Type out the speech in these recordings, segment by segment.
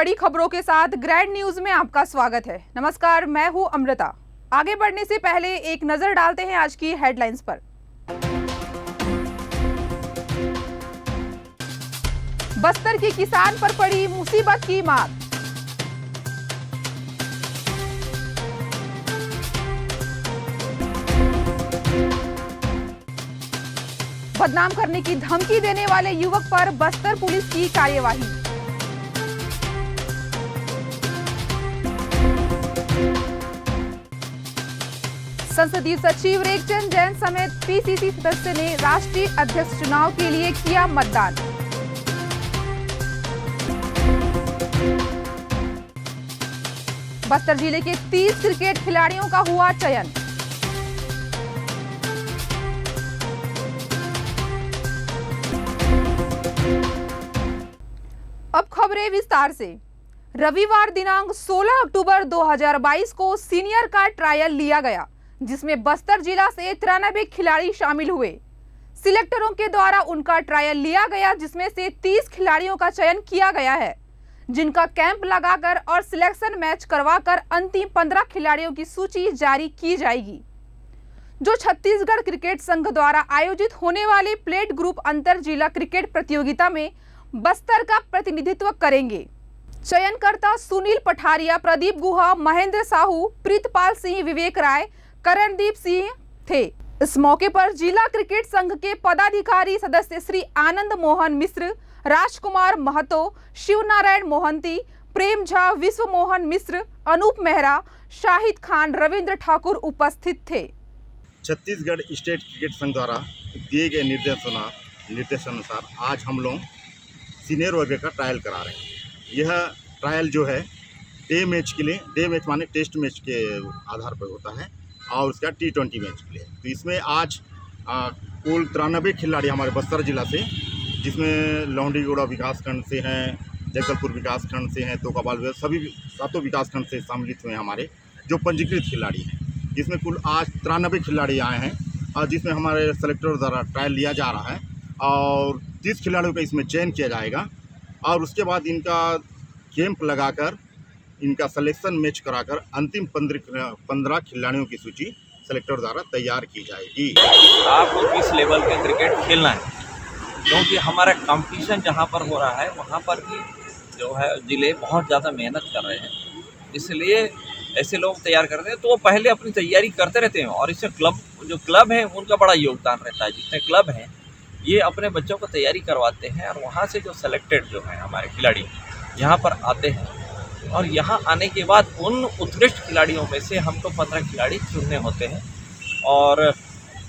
बड़ी खबरों के साथ ग्रैंड न्यूज में आपका स्वागत है। नमस्कार, मैं हूं अमृता। आगे बढ़ने से पहले एक नजर डालते हैं आज की हेडलाइंस पर। बस्तर के किसान पर पड़ी मुसीबत की मार। बदनाम करने की धमकी देने वाले युवक पर बस्तर पुलिस की कार्यवाही। संसदीय सचिव रेखचंद जैन समेत पीसीसी सदस्य ने राष्ट्रीय अध्यक्ष चुनाव के लिए किया मतदान। बस्तर जिले के 30 क्रिकेट खिलाड़ियों का हुआ चयन। अब खबरें विस्तार से। रविवार दिनांक 16 अक्टूबर 2022 को सीनियर का ट्रायल लिया गया, जिसमें बस्तर जिला से 93 खिलाड़ी शामिल हुए। सिलेक्टरों के द्वारा उनका ट्रायल लिया गया, जिसमें से 30 खिलाड़ियों का चयन किया गया है, जिनका कैंप लगाकर और सिलेक्शन मैच करवाकर अंतिम 15 खिलाड़ियों की सूची जारी की जाएगी, जो छत्तीसगढ़ क्रिकेट संघ द्वारा आयोजित होने वाले प्लेट ग्रुप अंतर जिला क्रिकेट प्रतियोगिता में बस्तर का प्रतिनिधित्व करेंगे। चयनकर्ता सुनील पठारिया, प्रदीप गुहा, महेंद्र साहू, प्रीतपाल सिंह, विवेक राय, करणदीप सिंह थे। इस मौके पर जिला क्रिकेट संघ के पदाधिकारी सदस्य श्री आनंद मोहन मिश्र, राजकुमार महतो, शिवनारायण मोहंती, प्रेम झा, विश्व मोहन मिश्र, अनूप मेहरा, शाहिद खान, रविंद्र ठाकुर उपस्थित थे। छत्तीसगढ़ स्टेट क्रिकेट संघ द्वारा दिए गए निर्देशानुसार आज हम लोग सीनियर वर्ग का ट्रायल करा रहे हैं। यह ट्रायल जो है डे मैच माने टेस्ट मैच के आधार पर होता है और उसका T20 मैच के लिए। तो इसमें आज कुल 93 खिलाड़ी हमारे बस्तर जिला से, जिसमें लौंडीगुड़ा विकासखंड से हैं, जगदलपुर विकासखंड से हैं, तोकाबाल, सभी 7 विकासखंड से सम्मिलित हुए हमारे जो पंजीकृत खिलाड़ी हैं। जिसमें कुल आज 93 खिलाड़ी आए हैं और जिसमें हमारे सेलेक्टर द्वारा ट्रायल लिया जा रहा है और 30 खिलाड़ियों का इसमें चयन किया जाएगा और उसके बाद इनका कैंप लगाकर इनका सिलेक्शन मैच कराकर अंतिम 15 खिलाड़ियों की सूची सेलेक्टर द्वारा तैयार की जाएगी। आपको किस लेवल के क्रिकेट खेलना है, क्योंकि हमारा कंपटीशन जहाँ पर हो रहा है वहाँ पर भी जो है जिले बहुत ज़्यादा मेहनत कर रहे हैं, इसलिए ऐसे लोग तैयार करते हैं तो वो पहले अपनी तैयारी करते रहते हैं। और इससे क्लब हैं उनका बड़ा योगदान रहता है। जितने क्लब हैं ये अपने बच्चों को तैयारी करवाते हैं और वहाँ से जो सेलेक्टेड जो हैं हमारे खिलाड़ी यहाँ पर आते हैं और यहाँ आने के बाद उन उत्कृष्ट खिलाड़ियों में से हमको 15 खिलाड़ी चुनने होते हैं। और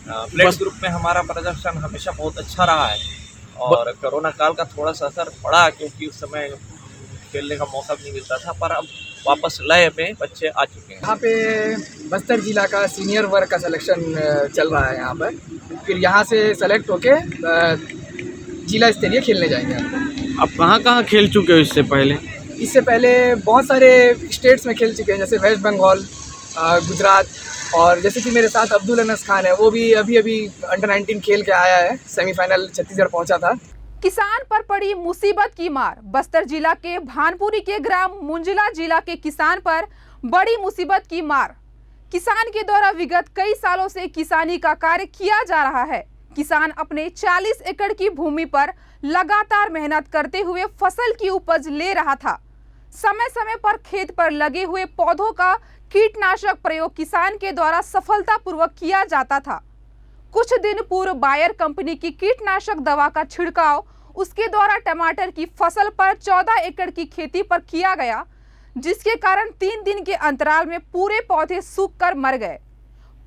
प्लेट ग्रुप में हमारा प्रदर्शन हमेशा बहुत अच्छा रहा है और कोरोना काल का थोड़ा सा असर पड़ा, क्योंकि उस समय खेलने का मौका भी नहीं मिलता था, पर अब वापस लय में बच्चे आ चुके हैं। यहाँ पे बस्तर जिला का सीनियर वर्ग का सिलेक्शन चल रहा है यहाँ पर, फिर यहाँ से सेलेक्ट होके जिला स्तरीय खेलने जाएंगे। आप कहाँ खेल चुके हो इससे पहले? बहुत सारे स्टेट्स में खेल चुके हैं, जैसे वेस्ट बंगाल, गुजरात, और जैसे कि मेरे साथ अब्दुल अनस खान है, वो भी अभी अंडर 19 खेल के आया है, सेमीफाइनल छत्तीसगढ़ पहुँचा था। किसान पर पड़ी मुसीबत की मार। बस्तर जिला के भानपुरी के ग्राम मुंजिला जिला के किसान पर बड़ी मुसीबत की मार। किसान के द्वारा विगत कई सालों से किसानी का कार्य किया जा रहा है। किसान अपने 40 एकड़ की भूमि पर लगातार मेहनत करते हुए फसल की उपज ले रहा था। समय समय पर खेत पर लगे हुए पौधों का कीटनाशक प्रयोग किसान के द्वारा सफलतापूर्वक किया जाता था। कुछ दिन पूर्व बायर कंपनी की कीटनाशक दवा का छिड़काव उसके द्वारा टमाटर की फसल पर 14 एकड़ की खेती पर किया गया, जिसके कारण 3 दिन के अंतराल में पूरे पौधे सूखकर मर गए।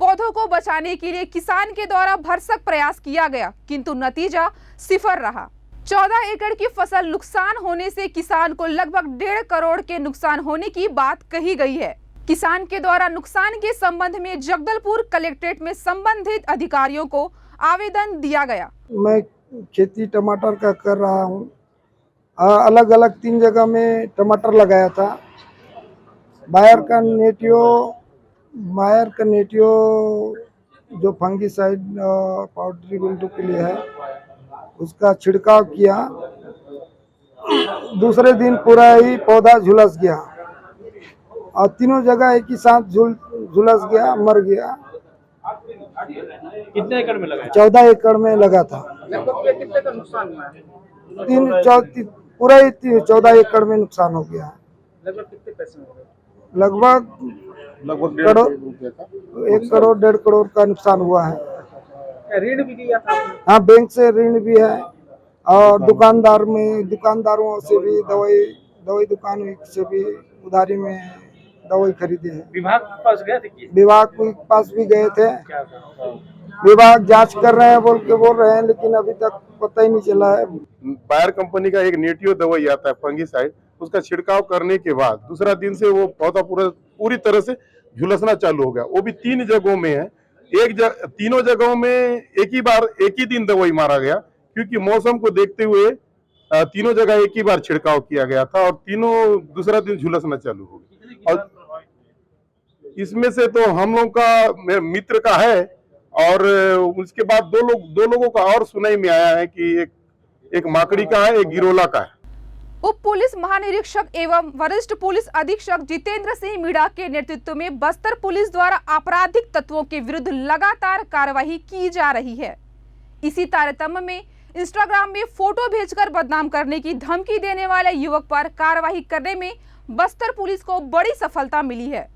पौधों को बचाने के लिए किसान के द्वारा भरसक प्रयास किया गया, किंतु नतीजा सिफर रहा। 14 एकड़ की फसल नुकसान होने से किसान को लगभग 1.5 करोड़ के नुकसान होने की बात कही गई है। किसान के द्वारा नुकसान के संबंध में जगदलपुर कलेक्ट्रेट में संबंधित अधिकारियों को आवेदन दिया गया। मैं खेती टमाटर का कर रहा हूँ। अलग अलग 3 जगह में टमाटर लगाया था। बायर का नेटियो जो फंगीसाइड पाउडरी बिल्डू के लिए है, उसका छिड़काव किया दूसरे दिन पूरा ही पौधा झुलस गया और तीनों जगह एक ही साथ झुलस गया, मर गया। कितने एकड़ में लगा? 14 एकड़ में लगा था। लगभग कितने का नुकसान हुआ है? पूरा ही 14 एकड़ में नुकसान हो गया। लगभग कितने पैसे हो गए? लगभग 1 करोड़ 1.5 करोड़ का नुकसान हुआ है। क्या ऋण भी दिया था आपने? हाँ, बैंक से ऋण भी है और दुकानदारों से भी दवाई दुकान से भी उधारी में दवाई खरीदे हैं। विभाग के पास गए थे कि? विभाग के पास भी गए थे। क्या था? विभाग जांच कर रहे हैं बोल रहे हैं, लेकिन अभी तक पता ही नहीं चला है। बायर कंपनी का एक नेटिव दवाई आता है फंगीसाइड, उसका छिड़काव करने के बाद दूसरा दिन से वो पौधा पूरी तरह से झुलसना चालू हो गया। वो भी 3 जगहों में है। तीनों जगहों में एक ही दिन दवाई मारा गया, क्योंकि मौसम को देखते हुए तीनों जगह एक ही बार छिड़काव किया गया था और तीनों दूसरा दिन झुलसना चालू हो गया। और इसमें से तो हम लोग का मित्र का है और उसके बाद दो लोगों का और सुनाई में आया है कि एक माकड़ी का है, एक गिरोला का है। उप पुलिस महानिरीक्षक एवं वरिष्ठ पुलिस अधीक्षक जितेंद्र सिंह मीणा के नेतृत्व में बस्तर पुलिस द्वारा आपराधिक तत्वों के विरुद्ध लगातार कार्रवाई की जा रही है। इसी तारतम्य में इंस्टाग्राम में फोटो भेजकर बदनाम करने की धमकी देने वाले युवक पर कार्रवाई करने में बस्तर पुलिस को बड़ी सफलता मिली है।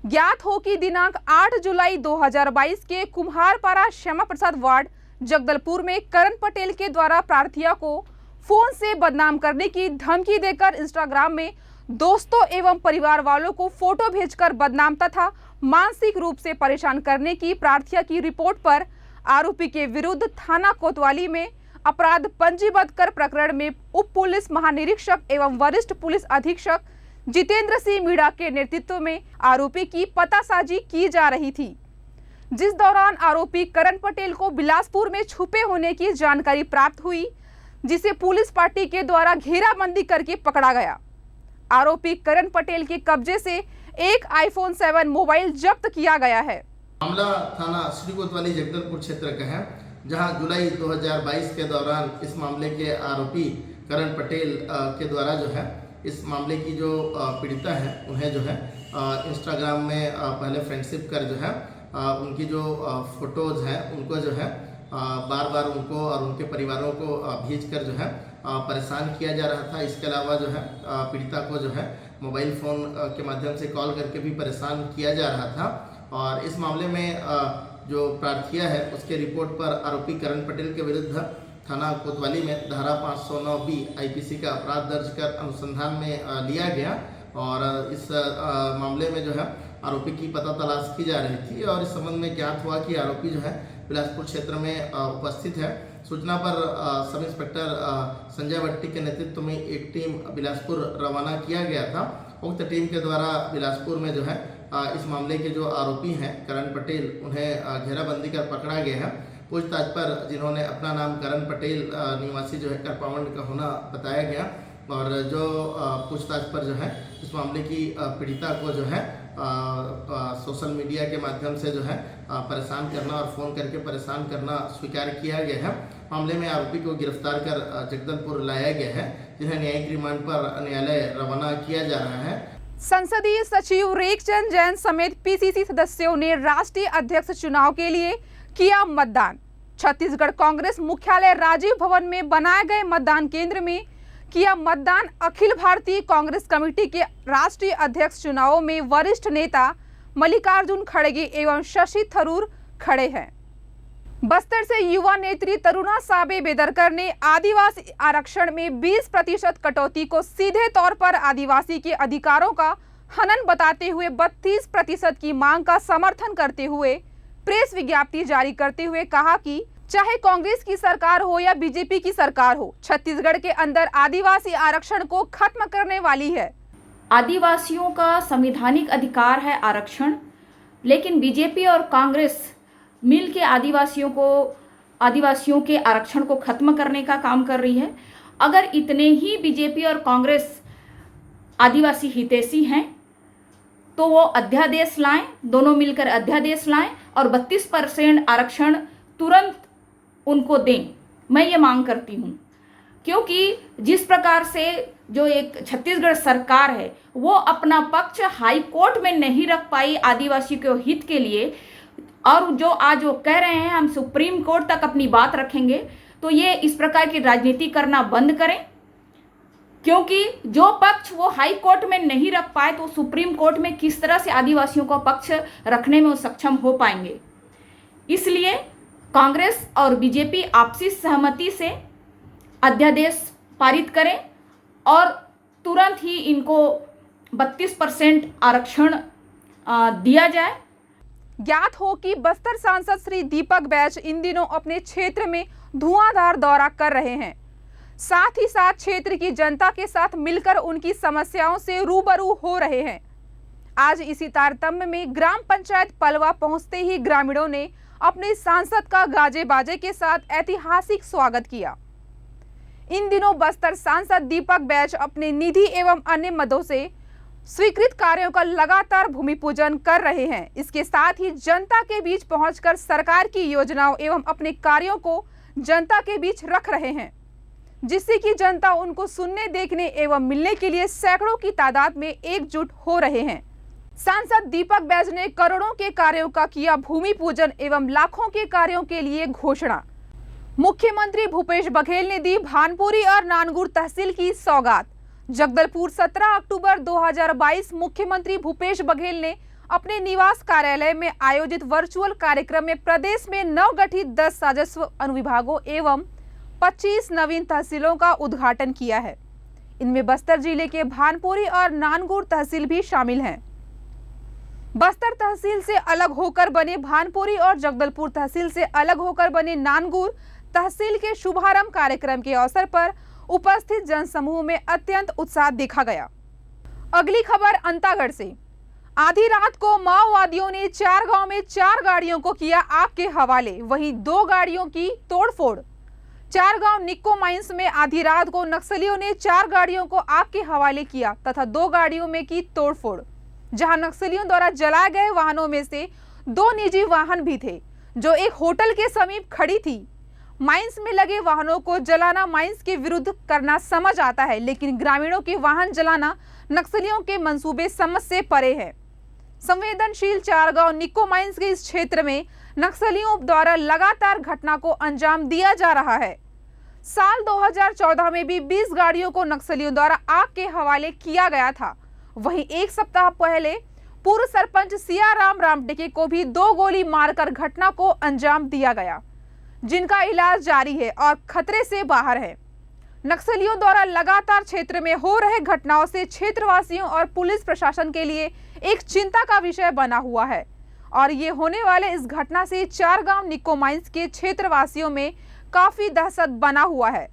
ज्ञात हो कि दिनांक 8 जुलाई 2022 के कुम्हारपारा श्यामा प्रसाद वार्ड जगदलपुर में करण पटेल के द्वारा प्रार्थिया को फोन से बदनाम करने की धमकी देकर इंस्टाग्राम में दोस्तों एवं परिवार वालों को फोटो भेजकर बदनाम तथा मानसिक रूप से परेशान करने की प्रार्थिया की रिपोर्ट पर आरोपी के विरुद्ध थाना कोतवाली में अपराध पंजीबद्ध कर प्रकरण में उप पुलिस महानिरीक्षक एवं वरिष्ठ पुलिस अधीक्षक जितेंद्र सिंह मीणा के नेतृत्व में आरोपी की पतासाजी की जा रही थी, जिस दौरान आरोपी करण पटेल को बिलासपुर में छुपे होने की जानकारी प्राप्त हुई, जिसे पुलिस पार्टी के द्वारा घेराबंदी करके पकड़ा गया। आरोपी करण पटेल के कब्जे से एक iPhone 7 मोबाइल जब्त किया गया है। मामला थाना श्री कोतवाली जगदलपुर क्षेत्र का है, जहां जुलाई 2022 के दौरान इस मामले के आरोपी करण पटेल के द्वारा जो है इस मामले की जो पीड़िता है उन्हें जो है इंस्टाग्राम में पहले फ्रेंडशिप कर जो है उनकी जो फोटोज़ हैं उनको जो है बार बार उनको और उनके परिवारों को भेज कर जो है परेशान किया जा रहा था। इसके अलावा जो है पीड़िता को जो है मोबाइल फ़ोन के माध्यम से कॉल करके भी परेशान किया जा रहा था। और इस मामले में जो प्रार्थिया है उसके रिपोर्ट पर आरोपी करण पटेल के विरुद्ध थाना कोतवाली में धारा 509B IPC का अपराध दर्ज कर अनुसंधान में लिया गया। और इस मामले में जो है आरोपी की पता तलाश की जा रही थी और इस संबंध में ज्ञात हुआ कि आरोपी जो है बिलासपुर क्षेत्र में उपस्थित है। सूचना पर सब इंस्पेक्टर संजय भट्टी के नेतृत्व में एक टीम बिलासपुर रवाना किया गया था। उक्त टीम के द्वारा बिलासपुर में जो है इस मामले के जो आरोपी हैं करण पटेल उन्हें घेराबंदी कर पकड़ा गया है। पूछताछ पर जिन्होंने अपना नाम करण पटेल निवासी जो है करपावंड का होना बताया गया और जो पूछताछ पर जो है इस मामले की पीड़िता को जो है सोशल मीडिया के माध्यम से जो है परेशान करना और फ़ोन करके परेशान करना स्वीकार किया गया है। मामले में आरोपी को गिरफ्तार कर जगदलपुर लाया गया है, जिन्हें न्यायिक रिमांड पर न्यायालय रवाना किया जा रहा है। संसदीय सचिव रेखचंद जैन समेत PCC सदस्यों ने राष्ट्रीय अध्यक्ष चुनाव के लिए किया मतदान। छत्तीसगढ़ कांग्रेस मुख्यालय राजीव भवन में बनाए गए मतदान केंद्र में किया मतदान। अखिल भारतीय कांग्रेस कमेटी के राष्ट्रीय अध्यक्ष चुनावों में वरिष्ठ नेता मल्लिकार्जुन खड़गे एवं शशि थरूर खड़े हैं। बस्तर से युवा नेत्री तरुणा साबे बेदरकर ने आदिवासी आरक्षण में 20% कटौती को सीधे तौर पर आदिवासी के अधिकारों का हनन बताते हुए 32% की मांग का समर्थन करते हुए प्रेस विज्ञप्ति जारी करते हुए कहा कि चाहे कांग्रेस की सरकार हो या बीजेपी की सरकार हो, छत्तीसगढ़ के अंदर आदिवासी आरक्षण को खत्म करने वाली है। आदिवासियों का संवैधानिक अधिकार है आरक्षण, लेकिन बीजेपी और कांग्रेस मिल के आदिवासियों के आरक्षण को खत्म करने का काम कर रही है। अगर इतने ही बीजेपी और कांग्रेस आदिवासी हितैषी हैं तो वो अध्यादेश लाएं, दोनों मिलकर अध्यादेश लाएं और 32% आरक्षण तुरंत उनको दें। मैं ये मांग करती हूँ क्योंकि जिस प्रकार से जो एक छत्तीसगढ़ सरकार है वो अपना पक्ष हाई कोर्ट में नहीं रख पाई आदिवासी के हित के लिए, और जो आज वो कह रहे हैं हम सुप्रीम कोर्ट तक अपनी बात रखेंगे, तो ये इस प्रकार की राजनीति करना बंद करें। क्योंकि जो पक्ष वो हाई कोर्ट में नहीं रख पाए तो सुप्रीम कोर्ट में किस तरह से आदिवासियों का पक्ष रखने में वो सक्षम हो पाएंगे। इसलिए कांग्रेस और बीजेपी आपसी सहमति से अध्यादेश पारित करें और तुरंत ही इनको 32% आरक्षण दिया जाए। ज्ञात हो कि बस्तर सांसद श्री दीपक बैज इन दिनों अपने क्षेत्र में धुआंधार दौरा कर रहे हैं, साथ ही साथ क्षेत्र की जनता के साथ मिलकर उनकी समस्याओं से रूबरू हो रहे हैं। आज इसी तारतम्य में ग्राम पंचायत पलवा पहुंचते ही ग्रामीणों ने अपने सांसद का गाजे बाजे के साथ ऐतिहासिक स्वागत किया। इन दिनों बस्तर सांसद दीपक बैज अपने निधि एवं अन्य मदों से स्वीकृत कार्यों का लगातार भूमि पूजन कर रहे हैं। इसके साथ ही जनता के बीच पहुंचकर सरकार की योजनाओं एवं अपने कार्यों को जनता के बीच रख रहे हैं, जिससे कि जनता उनको सुनने, देखने एवं मिलने के लिए सैकड़ों की तादाद में एकजुट हो रहे हैं। सांसद दीपक बैज ने करोड़ों के कार्यों का किया भूमि पूजन एवं लाखों के कार्यों के लिए घोषणा। मुख्यमंत्री भूपेश बघेल ने दी भानपुरी और नानगुर तहसील की सौगात। जगदलपुर 17 अक्टूबर 2022 मुख्यमंत्री भूपेश बघेल ने अपने निवास कार्यालय में आयोजित वर्चुअल कार्यक्रम में प्रदेश में नवगठित 10 राजस्व अनुविभागों एवं 25 नवीन तहसीलों का उद्घाटन किया है। इनमें बस्तर जिले के भानपुरी और नानगुर तहसील भी शामिल हैं। बस्तर तहसील से अलग होकर बने भानपुरी और जगदलपुर तहसील से अलग होकर बने नानगुर तहसील के शुभारंभ कार्यक्रम के अवसर पर उपस्थित जनसमूह में अत्यंत उत्साह देखा गया। अगली खबर अंतागढ़ से। आधी रात को माओवादियों ने 4 गांव में 4 गाड़ियों को किया आग के हवाले, वहीं 2 गाड़ियों की तोड़फोड़। 4 गांव निक्को माइंस में आधी रात को नक्सलियों ने 4 गाड़ियों को आग के हवाले किया तथा 2 गाड़ियों में की तोड़फोड़। जहां नक्सलियों द्वारा जलाए गए वाहनों में से 2 निजी वाहन भी थे जो एक होटल के समीप खड़ी थी। माइंस में लगे वाहनों को जलाना माइंस के विरुद्ध करना समझ आता है, लेकिन ग्रामीणों के वाहन जलाना नक्सलियों के मंसूबे समझ से परे है। संवेदनशील 4 गांव निक्को माइंस के इस क्षेत्र में नक्सलियों द्वारा लगातार घटना को अंजाम दिया जा रहा है। साल 2014 में भी 20 गाड़ियों को नक्सलियों द्वारा आग के हवाले किया गया था। वहीं एक सप्ताह पहले पूर्व सरपंच सियाराम रामटेके को भी 2 गोली मारकर घटना को अंजाम दिया गया, जिनका इलाज जारी है और खतरे से बाहर है। नक्सलियों द्वारा लगातार क्षेत्र में हो रहे घटनाओं से क्षेत्रवासियों और पुलिस प्रशासन के लिए एक चिंता का विषय बना हुआ है और ये होने वाले इस घटना से 4 गांव निक्को माइंस के क्षेत्रवासियों में काफी दहशत बना हुआ है।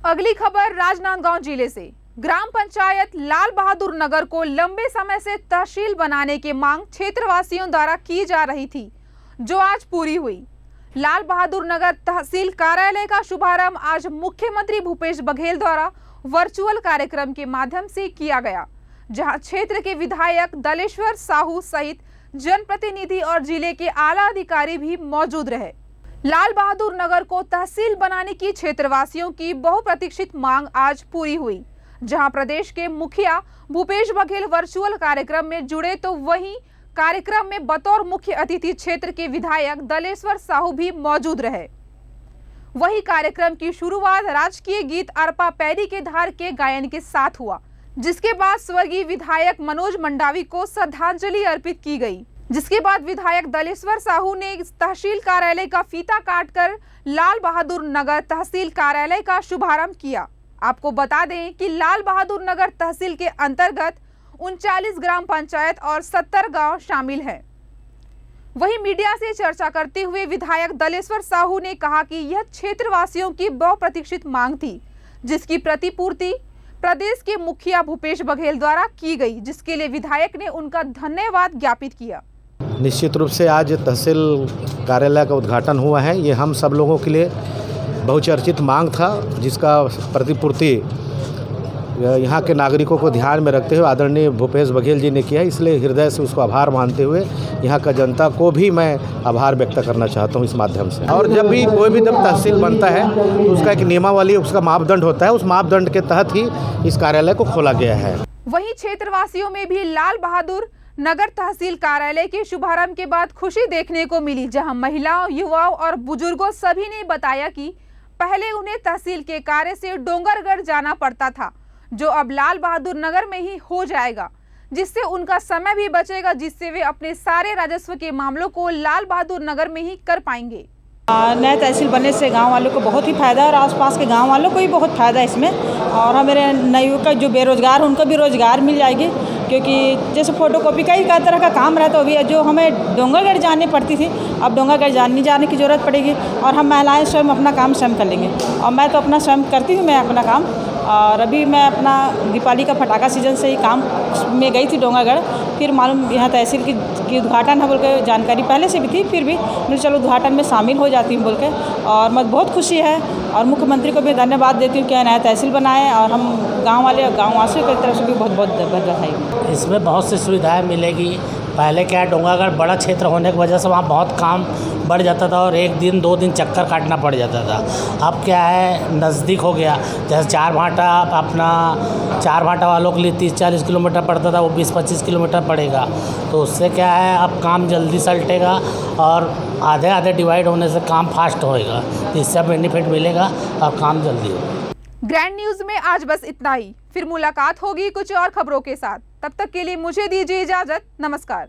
अगली खबर राजनांदगांव जिले से। ग्राम पंचायत लाल बहादुर नगर को लंबे समय से तहसील बनाने की मांग क्षेत्रवासियों द्वारा की जा रही थी, जो आज पूरी हुई। लाल बहादुर नगर तहसील कार्यालय का शुभारंभ आज मुख्यमंत्री भूपेश बघेल द्वारा वर्चुअल कार्यक्रम के माध्यम से किया गया, जहां क्षेत्र के विधायक दलेश्वर साहू सहित जनप्रतिनिधि और जिले के आला अधिकारी भी मौजूद रहे। लाल बहादुर नगर को तहसील बनाने की क्षेत्रवासियों की बहुप्रतीक्षित मांग आज पूरी हुई, जहां प्रदेश के मुखिया भूपेश बघेल वर्चुअल कार्यक्रम में जुड़े तो वहीं कार्यक्रम में बतौर मुख्य अतिथि क्षेत्र के विधायक दलेश्वर साहू भी मौजूद रहे। वही कार्यक्रम की शुरुआत राजकीय गीत अरपा पैरी के धार के गायन के साथ हुआ, जिसके बाद स्वर्गीय विधायक मनोज मंडावी को श्रद्धांजलि अर्पित की गई। जिसके बाद विधायक दलेश्वर साहू ने तहसील कार्यालय का फीता काटकर लाल बहादुर नगर तहसील कार्यालय का शुभारंभ किया। आपको बता दें कि लाल बहादुर नगर तहसील के अंतर्गत 39 ग्राम पंचायत और 70 गांव शामिल हैं। वहीं मीडिया से चर्चा करते हुए विधायक दलेश्वर साहू ने कहा कि यह क्षेत्रवासियों की बहुप्रतीक्षित मांग थी, जिसकी प्रतिपूर्ति प्रदेश के मुखिया भूपेश बघेल द्वारा की गई, जिसके लिए विधायक ने उनका धन्यवाद ज्ञापित किया। निश्चित रूप से आज तहसील कार्यालय का उद्घाटन हुआ है। ये हम सब लोगों के लिए बहुचर्चित मांग था, जिसका प्रतिपूर्ति यहाँ के नागरिकों को ध्यान में रखते हुए आदरणीय भूपेश बघेल जी ने किया है, इसलिए हृदय से उसको आभार मानते हुए यहाँ का जनता को भी मैं आभार व्यक्त करना चाहता हूँ इस माध्यम से। और जब भी कोई भी जब तहसील बनता है तो उसका एक नियमावली, उसका मापदंड होता है, उस मापदंड के तहत ही इस कार्यालय को खोला गया है। वहीं क्षेत्रवासियों में भी लाल बहादुर नगर तहसील कार्यालय के शुभारंभ के बाद खुशी देखने को मिली, जहां महिलाओं, युवाओं और बुजुर्गों सभी ने बताया कि पहले उन्हें तहसील के कार्य से डोंगरगढ़ जाना पड़ता था, जो अब लाल बहादुर नगर में ही हो जाएगा, जिससे उनका समय भी बचेगा, जिससे वे अपने सारे राजस्व के मामलों को लाल बहादुर नगर में ही कर पाएंगे। नए तहसील बनने से गांव वालों को बहुत ही फ़ायदा है और आसपास के गांव वालों को भी बहुत फ़ायदा है इसमें। और हमारे नवयुवक जो बेरोज़गार उनको भी रोज़गार मिल जाएगी, क्योंकि जैसे फ़ोटोकॉपी कई तरह का काम रहता है, वो भी जो हमें डोंगरगढ़ जानी पड़ती थी, अब डोंगरगढ़ नहीं जाने की ज़रूरत पड़ेगी और हम महिलाएँ स्वयं अपना काम स्वयं कर लेंगे। और मैं तो अपना स्वयं करती हूँ, मैं अपना काम। और अभी मैं अपना दीपावली का पटाखा सीजन से ही काम में गई थी डोंगरगढ़, फिर मालूम यहाँ तहसील की उद्घाटन है बोल के जानकारी पहले से भी थी, फिर भी मैं चलो उद्घाटन में शामिल हो जाती हूँ बोल के, और मुझे बहुत खुशी है। और मुख्यमंत्री को भी धन्यवाद देती हूँ कि नया तहसील बनाए, और हम गाँव वाले गाँववासियों की तरफ से भी बहुत बहुत बधाई। इसमें बहुत सी सुविधाएँ मिलेगी। पहले क्या है, डोंगरगढ़ बड़ा क्षेत्र होने की वजह से वहाँ बहुत काम बढ़ जाता था और 1 दिन 2 दिन चक्कर काटना पड़ जाता था। अब क्या है, नज़दीक हो गया। जैसे चार भाटा वालों के लिए 30-40 किलोमीटर पड़ता था, वो 20-25 किलोमीटर पड़ेगा। तो उससे क्या है, अब काम जल्दी सलटेगा और आधे डिवाइड होने से काम फास्ट होएगा, इससे बेनिफिट मिलेगा और काम जल्दी होगा। ग्रैंड न्यूज़ में आज बस इतना ही, फिर मुलाकात होगी कुछ और खबरों के साथ। तब तक के लिए मुझे दीजिए इजाज़त। नमस्कार।